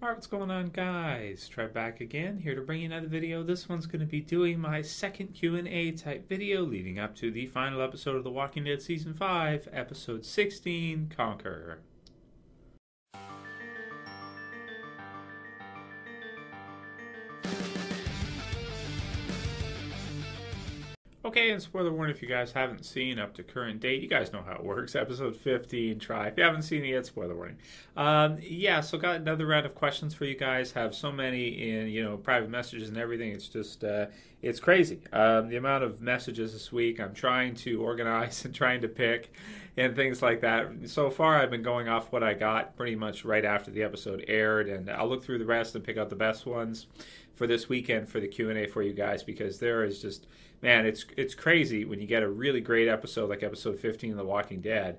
Alright, what's going on, guys? Trev back again, here to bring you another video. This one's going to be doing my second Q&A type video leading up to the final episode of The Walking Dead Season 5, Episode 16, Conquer. Okay, and spoiler warning if you guys haven't seen up to current date. You guys know how it works. Episode 15, try. If you haven't seen it yet, spoiler warning. Yeah, so got another round of questions for you guys. Have so many in, private messages and everything. It's just, it's crazy. The amount of messages this week I'm trying to organize and trying to pick and things like that. So far, I've been going off what I got pretty much right after the episode aired, and I'll look through the rest and pick out the best ones for this weekend for the Q&A for you guys, because there is just, man, it's crazy when you get a really great episode like episode 15 of The Walking Dead,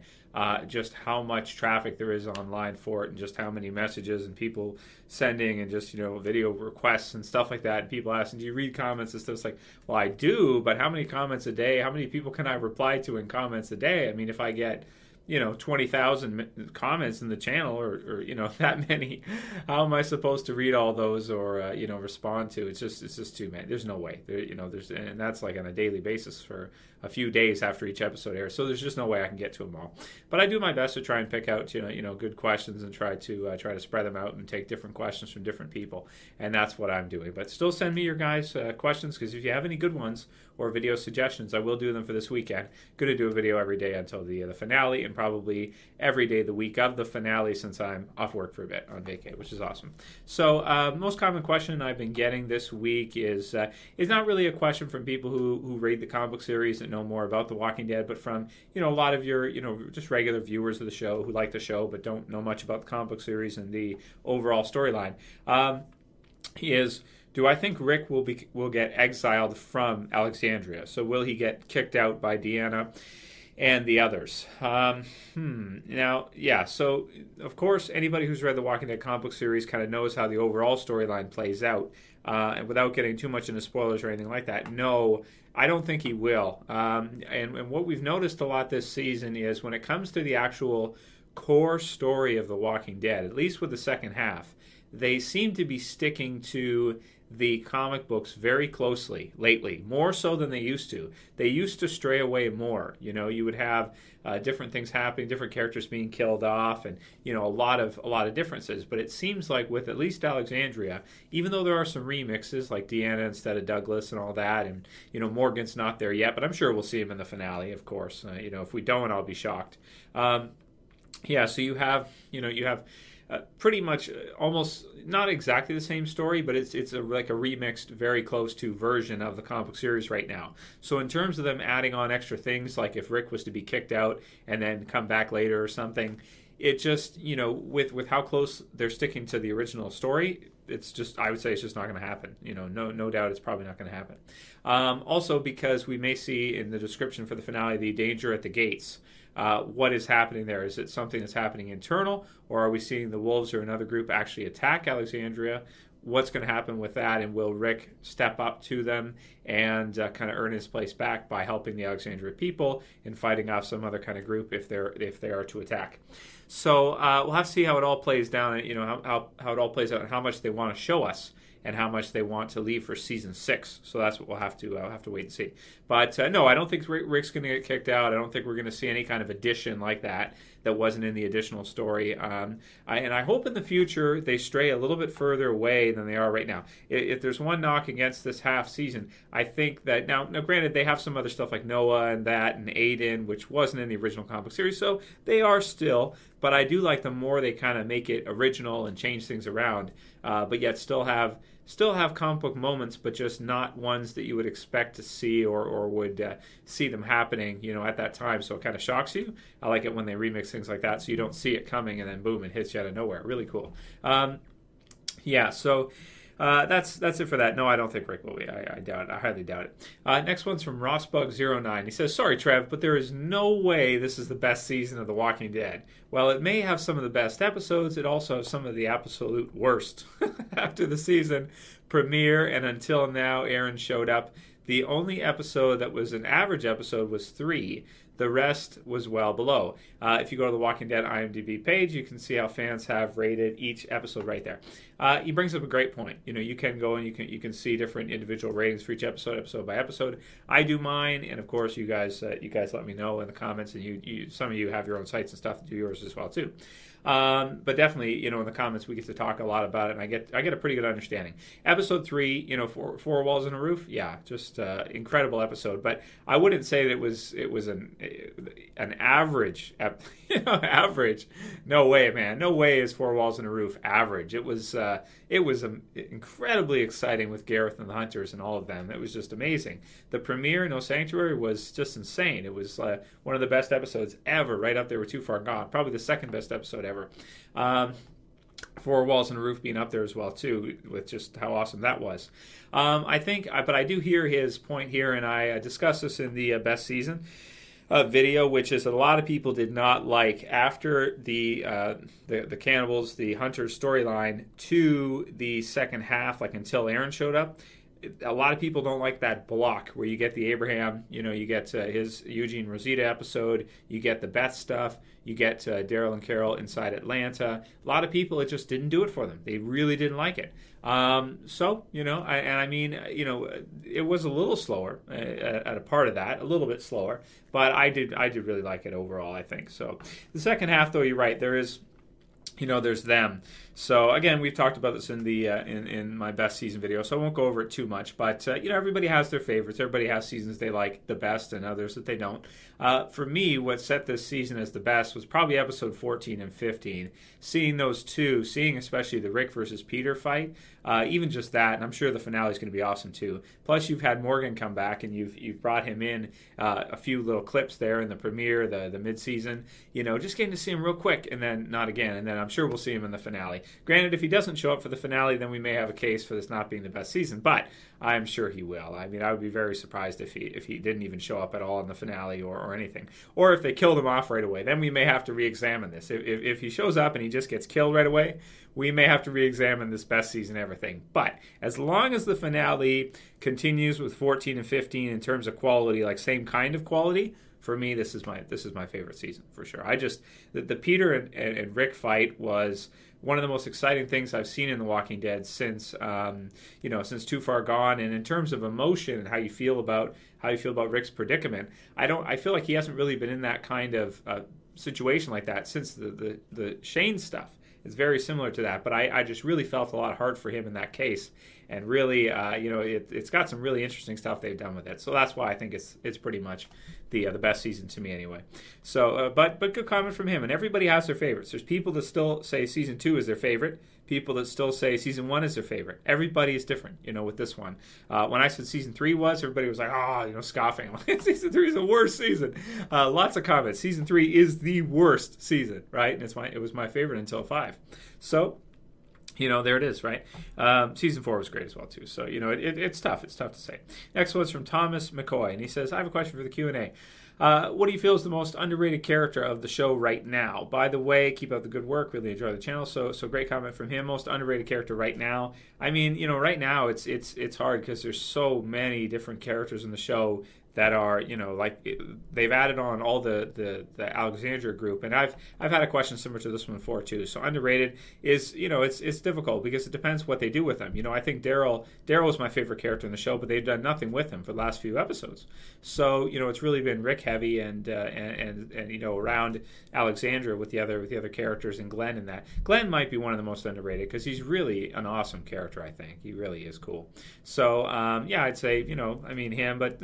just how much traffic there is online for it, and just how many messages and people sending, and just, video requests and stuff like that, and people asking, do you read comments and stuff? It's like, well, I do, but how many comments a day? How many people can I reply to in comments a day? I mean, if I get 20,000 comments in the channel, or that many, how am I supposed to read all those or respond to? It's just too many. There's no way. And that's like on a daily basis for a few days after each episode airs. So there's just no way I can get to them all. But I do my best to try and pick out good questions and try to spread them out and take different questions from different people. And that's what I'm doing. But still send me your guys' questions, because if you have any good ones or video suggestions, I will do them for this weekend. Going to do a video every day until the finale, and probably every day the week of the finale, since I'm off work for a bit on vacay, which is awesome. So most common question I've been getting this week is not really a question from people who read the comic book series and know more about The Walking Dead, but from a lot of your just regular viewers of the show who like the show but don't know much about the comic book series and the overall storyline. Is, do I think Rick will get exiled from Alexandria? So will he get kicked out by Deanna and the others? Now, yeah, so of course anybody who's read the Walking Dead comic book series kind of knows how the overall storyline plays out. And without getting too much into spoilers or anything like that, no, I don't think he will. And what we've noticed a lot this season is when it comes to the actual core story of The Walking Dead, at least with the second half, they seem to be sticking to the comic books very closely lately, more so than they used to. They used to stray away more. You would have different things happening, different characters being killed off, and a lot of differences. But it seems like with at least Alexandria, even though there are some remixes like Deanna instead of Douglas and all that, and Morgan's not there yet, but I'm sure we'll see him in the finale, of course. If we don't, I'll be shocked. Yeah, so you have pretty much almost not exactly the same story, but it's like a remixed, very close to version of the comic book series right now. So in terms of them adding on extra things, like if Rick was to be kicked out and then come back later or something, it just, with how close they're sticking to the original story, it's just, I would say it's just not going to happen. No doubt it's probably not going to happen. Also because we may see in the description for the finale the danger at the gates. What is happening there? Is it something that's happening internal, or are we seeing the wolves or another group actually attack Alexandria? What's going to happen with that, and will Rick step up to them and kind of earn his place back by helping the Alexandria people and fighting off some other kind of group if they are to attack? So we'll have to see how it all plays down, how it all plays out, and how much they want to show us, and how much they want to leave for season 6. So that's what we'll have to wait and see. But no, I don't think Rick's going to get kicked out. I don't think we're going to see any kind of addition like that wasn't in the additional story. And I hope in the future they stray a little bit further away than they are right now. If there's one knock against this half season, I think that now granted, they have some other stuff like Noah and that and Aiden, which wasn't in the original comic book series, so they are still. But I do like the more they kind of make it original and change things around, but yet still have comic book moments, but just not ones that you would expect to see or would see them happening, at that time. So it kind of shocks you. I like it when they remix things like that, so you don't see it coming and then boom, it hits you out of nowhere. Really cool. Yeah. So. That's it for that. No, I don't think Rick will be. I doubt it. I highly doubt it. Next one's from Rossbug09. He says, sorry, Trev, but there is no way this is the best season of The Walking Dead. While it may have some of the best episodes, it also has some of the absolute worst. After the season premiere and until now, Aaron showed up. The only episode that was an average episode was 3. The rest was well below. If you go to the Walking Dead IMDb page, you can see how fans have rated each episode right there. He brings up a great point. You can go and you can see different individual ratings for each episode by episode. I do mine, and of course you guys let me know in the comments, and you some of you have your own sites and stuff to do yours as well too. But definitely, in the comments we get to talk a lot about it, and I get a pretty good understanding. Episode 3, Four Walls and a Roof, yeah, just incredible episode. But I wouldn't say that it was an average, average. No way, man. No way is Four Walls and a Roof average. It was incredibly exciting with Gareth and the Hunters and all of them. It was just amazing. The premiere, No Sanctuary, was just insane. It was one of the best episodes ever, right up there with Too Far Gone. Probably the second best episode ever. Four Walls and a Roof being up there as well too, with just how awesome that was. But I do hear his point here, and I discussed this in the best season video, which is that a lot of people did not like after the cannibals, the Hunters storyline to the second half, like until Aaron showed up. A lot of people don't like that block where you get the Abraham, you get his Eugene Rosita episode, you get the Beth stuff, you get Daryl and Carol inside Atlanta. A lot of people, it just didn't do it for them. They really didn't like it. It was a little slower at a part of that, a little bit slower, but I did really like it overall, I think. So the second half, though, you're right, there's them. So again, we've talked about this in the in my best season video, so I won't go over it too much. But everybody has their favorites. Everybody has seasons they like the best and others that they don't. For me, what set this season as the best was probably episode 14 and 15. Seeing those two, seeing especially the Rick versus Peter fight, even just that, and I'm sure the finale is going to be awesome too. Plus, you've had Morgan come back, and you've brought him in a few little clips there in the premiere, the mid-season. Just getting to see him real quick, and then not again, and then I'm sure we'll see him in the finale. Granted, if he doesn't show up for the finale, then we may have a case for this not being the best season, but I'm sure he will. I mean, I would be very surprised if he didn't even show up at all in the finale or anything. Or if they killed him off right away, then we may have to re-examine this. If he shows up and he just gets killed right away, we may have to re-examine this best season ever thing. But as long as the finale continues with 14 and 15 in terms of quality, like same kind of quality, for me, this is my favorite season for sure. The Peter and Rick fight was one of the most exciting things I've seen in The Walking Dead since Too Far Gone. And in terms of emotion and how you feel about Rick's predicament, I feel like he hasn't really been in that kind of situation like that since the Shane stuff. It's very similar to that, but I just really felt a lot hard for him in that case, and really, it's got some really interesting stuff they've done with it. So that's why I think it's pretty much the best season to me anyway. So, but good comment from him, and everybody has their favorites. There's people that still say season 2 is their favorite. People that still say season 1 is their favorite. Everybody is different, with this one. When I said season 3 was, everybody was like, scoffing. Season 3 is the worst season. Lots of comments. Season 3 is the worst season, right? And it was my favorite until 5. So, there it is, right? Season 4 was great as well, too. So, it's tough. It's tough to say. Next one's from Thomas McCoy, and he says, I have a question for the Q&A. What do you feel is the most underrated character of the show right now? By the way, keep up the good work. Really enjoy the channel. So great comment from him. Most underrated character right now. I mean, right now it's hard because there's so many different characters in the show that are, they've added on all the Alexandria group, and I've had a question similar to this one before too. So underrated is, it's difficult because it depends what they do with them. I think Daryl is my favorite character in the show, but they've done nothing with him for the last few episodes. So it's really been Rick heavy and around Alexandria with the other characters and Glenn in that. Glenn might be one of the most underrated because he's really an awesome character. I think he really is cool. So I'd say him, but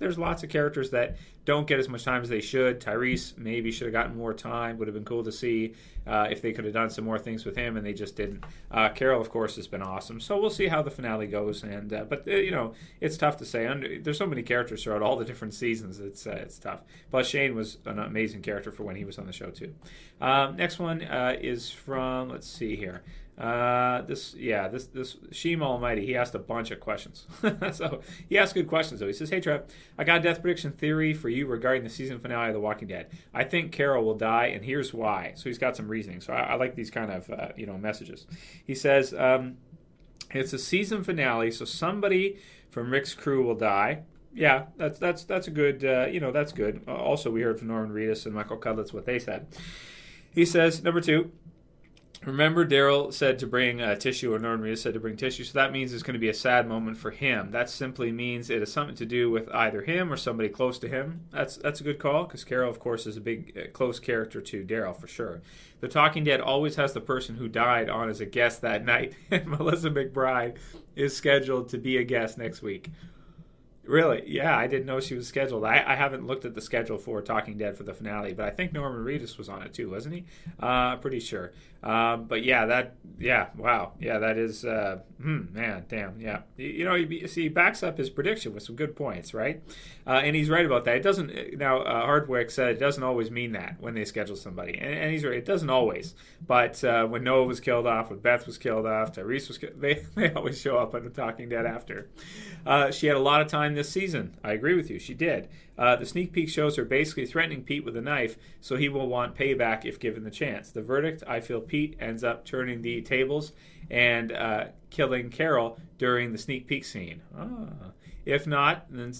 there's lots of characters that don't get as much time as they should. Tyrese maybe should have gotten more time. Would have been cool to see if they could have done some more things with him, and they just didn't. Carol, of course, has been awesome. So we'll see how the finale goes. And but it's tough to say. There's so many characters throughout all the different seasons. It's tough. Plus, Shane was an amazing character for when he was on the show too. Next one is from, let's see here. This Sheem Almighty, he asked a bunch of questions. So he asked good questions though. He says, hey Trev, I got a death prediction theory for you regarding the season finale of The Walking Dead. I think Carol will die, and here's why. So he's got some reasoning. So I like these kind of messages. He says, it's a season finale, so somebody from Rick's crew will die. Yeah, that's a good, that's good. Also, we heard from Norman Reedus and Michael Cudlitz what they said. He says, number 2, remember Daryl said to bring tissue, or Norman Reedus said to bring tissue, so that means it's going to be a sad moment for him. That simply means it has something to do with either him or somebody close to him. That's a good call, because Carol, of course, is a big, close character to Daryl, for sure. The Talking Dead always has the person who died on as a guest that night, and Melissa McBride is scheduled to be a guest next week. Really? Yeah, I didn't know she was scheduled. I haven't looked at the schedule for Talking Dead for the finale, but I think Norman Reedus was on it too, wasn't he? Pretty sure. But yeah, wow. Yeah, that is, man, damn, yeah. He backs up his prediction with some good points, right? And he's right about that. It doesn't, now, Hardwick said it doesn't always mean that when they schedule somebody. And he's right, it doesn't always. But when Noah was killed off, when Beth was killed off, Tyrese was killed, they always show up on the Talking Dead after. She had a lot of time this season. I agree with you. She did. The sneak peek shows her basically threatening Pete with a knife, so he will want payback if given the chance. The verdict, I feel Pete ends up turning the tables and killing Carol during the sneak peek scene. If not, then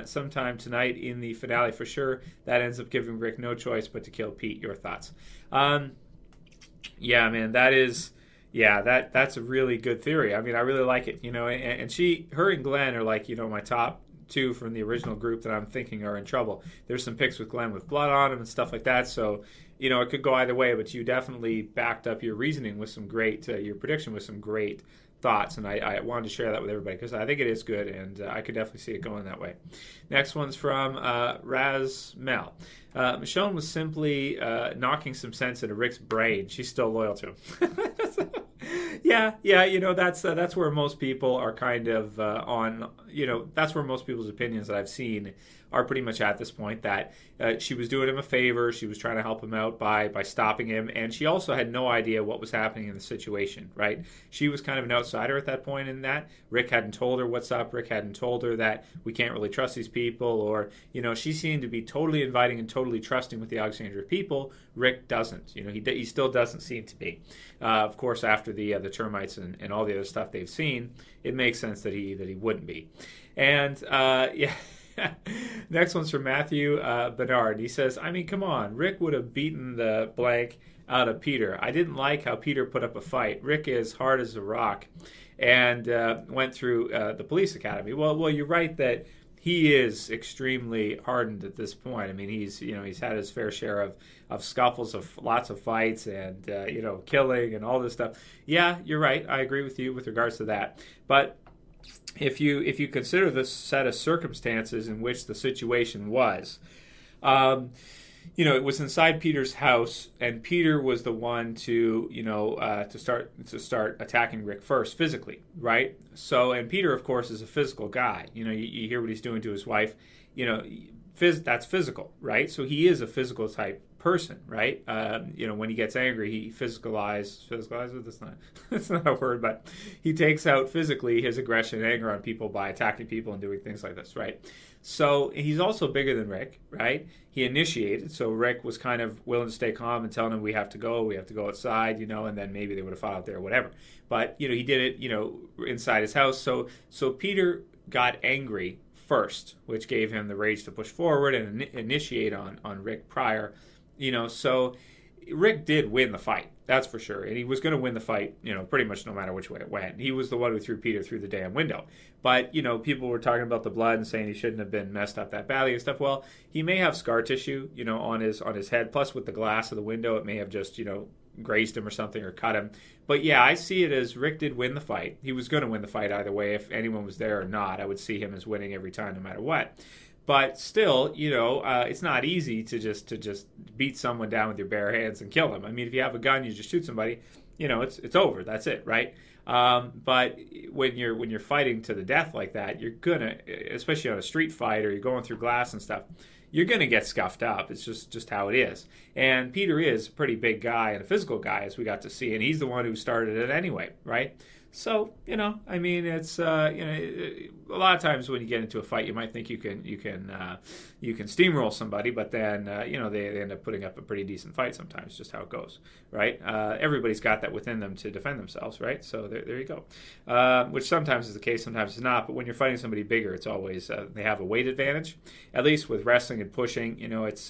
sometime tonight in the finale for sure, that ends up giving Rick no choice but to kill Pete. Your thoughts? Yeah, man, that is... Yeah, that's a really good theory. I mean, I really like it, and her and Glenn are like, my top 2 from the original group that I'm thinking are in trouble. There's some pics with Glenn with blood on him and stuff like that, so, it could go either way, but you definitely backed up your reasoning with some great, your prediction with some great thoughts, and I wanted to share that with everybody because I think it is good, and I could definitely see it going that way. Next one's from Raz Mel. Michonne was simply knocking some sense into Rick's brain. She's still loyal to him. Yeah, that's where most people are kind of on, that's where most people's opinions that I've seen are pretty much at this point, that she was doing him a favor, she was trying to help him out by stopping him, and she also had no idea what was happening in the situation, right? She was kind of an outsider at that point in that. Rick hadn't told her what's up, Rick hadn't told her that we can't really trust these people, or, she seemed to be totally inviting and totally trusting with the Alexandria people. Rick doesn't, he still doesn't seem to be. Of course, after the termites and all the other stuff they've seen, it makes sense that he wouldn't be. And, yeah. Next one's from Matthew Bernard. He says, I mean, come on. Rick would have beaten the blank out of Peter. I didn't like how Peter put up a fight. Rick is hard as a rock and went through the police academy. Well, you're right that he is extremely hardened at this point. I mean, he's had his fair share of scuffles, of lots of fights, and killing and all this stuff. Yeah, you're right. I agree with you with regards to that. But if you consider the set of circumstances in which the situation was, it was inside Peter's house, and Peter was the one to start attacking Rick first physically, right? So, and Peter, of course, is a physical guy. You hear what he's doing to his wife. That's physical, right? So he is a physical type person, right? When he gets angry, he physicalizes. That's not a word, but he takes out physically his aggression and anger on people by attacking people and doing things like this, right? So he's also bigger than Rick, right? He initiated, so Rick was kind of willing to stay calm and telling him we have to go outside, and then maybe they would have fought out there or whatever. But, he did it, inside his house. So Peter got angry first, which gave him the rage to push forward and initiate on Rick prior. So Rick did win the fight, that's for sure. And he was going to win the fight, pretty much no matter which way it went. He was the one who threw Peter through the damn window. But, people were talking about the blood and saying he shouldn't have been messed up that badly and stuff. Well, he may have scar tissue, on his head. Plus, with the glass of the window, it may have just, grazed him or something or cut him. But, yeah, I see it as Rick did win the fight. He was going to win the fight either way. If anyone was there or not, I would see him as winning every time no matter what. But still, it's not easy to just beat someone down with your bare hands and kill them. I mean, if you have a gun, you just shoot somebody, it's over. That's it, right? But when you're fighting to the death like that, you're gonna, especially on a street fight or you're going through glass and stuff, you're gonna get scuffed up. It's just how it is. And Peter is a pretty big guy and a physical guy, as we got to see, and he's the one who started it anyway, right? So, I mean, it's a lot of times when you get into a fight, you might think you can steamroll somebody, but then they end up putting up a pretty decent fight sometimes. Just how it goes, right? Everybody's got that within them to defend themselves, right? So there you go. Which sometimes is the case, sometimes it's not. But when you're fighting somebody bigger, it's always they have a weight advantage. At least with wrestling and pushing, it's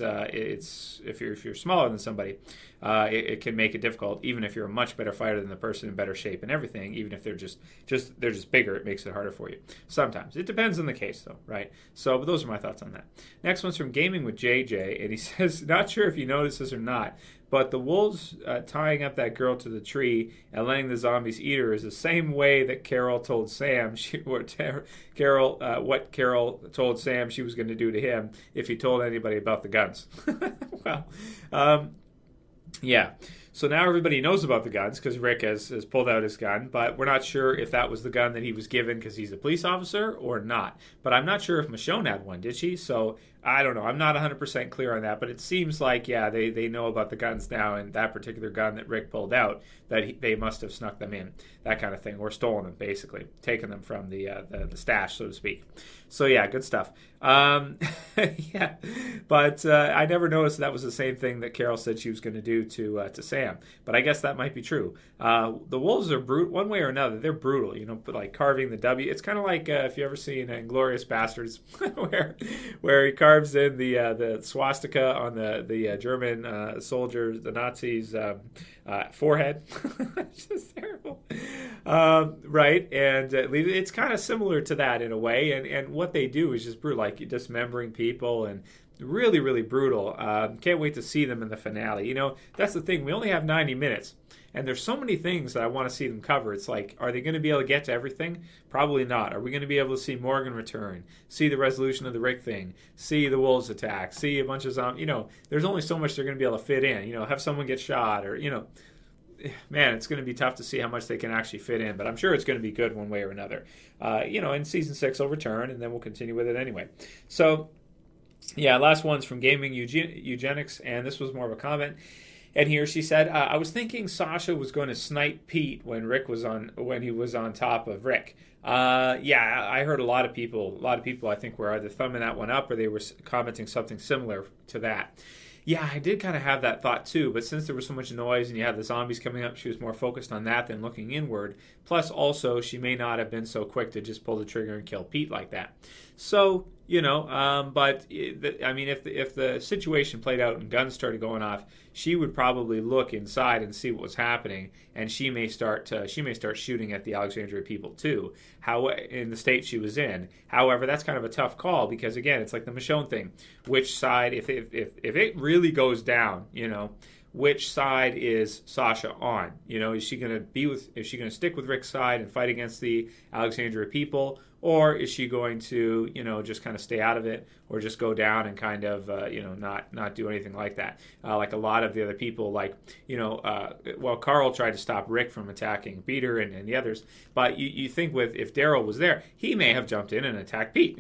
if you're smaller than somebody, it can make it difficult. Even if you're a much better fighter than the person in better shape and everything, even if they're just bigger, it makes it harder for you. Sometimes it depends on the case, though, right? So, but those are my thoughts on that. Next one's from Gaming with JJ, and he says, "Not sure if you noticed this or not, but the wolves tying up that girl to the tree and letting the zombies eat her is the same way that Carol told Sam what Carol told Sam she was going to do to him if he told anybody about the guns." Well, yeah. So now everybody knows about the guns because Rick has pulled out his gun, but we're not sure if that was the gun that he was given because he's a police officer or not. But I'm not sure if Michonne had one, did she? So I don't know. I'm not 100% clear on that, but it seems like, yeah, they know about the guns now, and that particular gun that Rick pulled out, that they must have snuck them in, that kind of thing, or stolen them, basically, taken them from the stash, so to speak. So yeah, good stuff. Yeah, but I never noticed that was the same thing that Carol said she was going to do to Sam. But I guess that might be true. The wolves are brutal, one way or another. They're brutal, like carving the W. It's kind of like if you ever seen Inglourious Bastards, where he carves in the swastika on the German soldiers, the Nazis' forehead. It's just terrible, right? And it's kind of similar to that in a way. And what they do is just brutal, like dismembering people and really, really brutal. Can't wait to see them in the finale. That's the thing. We only have 90 minutes. And there's so many things that I want to see them cover. It's like, are they going to be able to get to everything? Probably not. Are we going to be able to see Morgan return, see the resolution of the Rick thing, see the wolves attack, see a bunch of zombies? There's only so much they're going to be able to fit in. Have someone get shot or, man, it's going to be tough to see how much they can actually fit in. But I'm sure it's going to be good one way or another. In season 6 will return, and then we'll continue with it anyway. So, yeah, last one's from Gaming Eugenics, and this was more of a comment. And here she said, "I was thinking Sasha was going to snipe Pete when he was on top of Rick." Yeah, I heard a lot of people I think were either thumbing that one up or they were commenting something similar to that. Yeah, I did kind of have that thought too, but since there was so much noise and you had the zombies coming up, she was more focused on that than looking inward. Plus, also, she may not have been so quick to just pull the trigger and kill Pete like that. So, but I mean, if the situation played out and guns started going off, she would probably look inside and see what was happening, and she may start shooting at the Alexandria people too. How in the state she was in. However, that's kind of a tough call because again, it's like the Michonne thing. Which side, if it really goes down, which side is Sasha on? Is she going to stick with Rick's side and fight against the Alexandria people, or is she going to, just kind of stay out of it, or just go down and kind of, not do anything like that? Like a lot of the other people, Carl tried to stop Rick from attacking Peter and the others, but you think if Daryl was there, he may have jumped in and attacked Pete.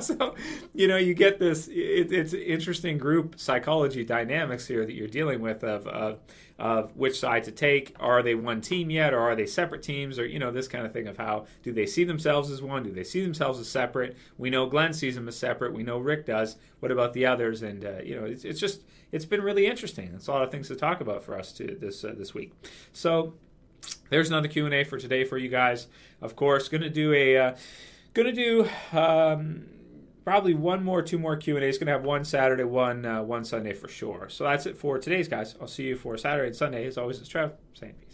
So you get this. It's interesting group psychology dynamics here that you're dealing with of which side to take. Are they one team yet, or are they separate teams, or this kind of thing of how do they see themselves as one? Do they see themselves as separate? We know Glenn sees them as separate. We know Rick does. What about the others? And it's been really interesting. It's a lot of things to talk about for us this week. So there's another Q&A for today for you guys. Of course, gonna do probably two more Q&As. Going to have one Saturday, one Sunday for sure. So that's it for today's, guys. I'll see you for Saturday and Sunday. As always, it's Trev saying peace.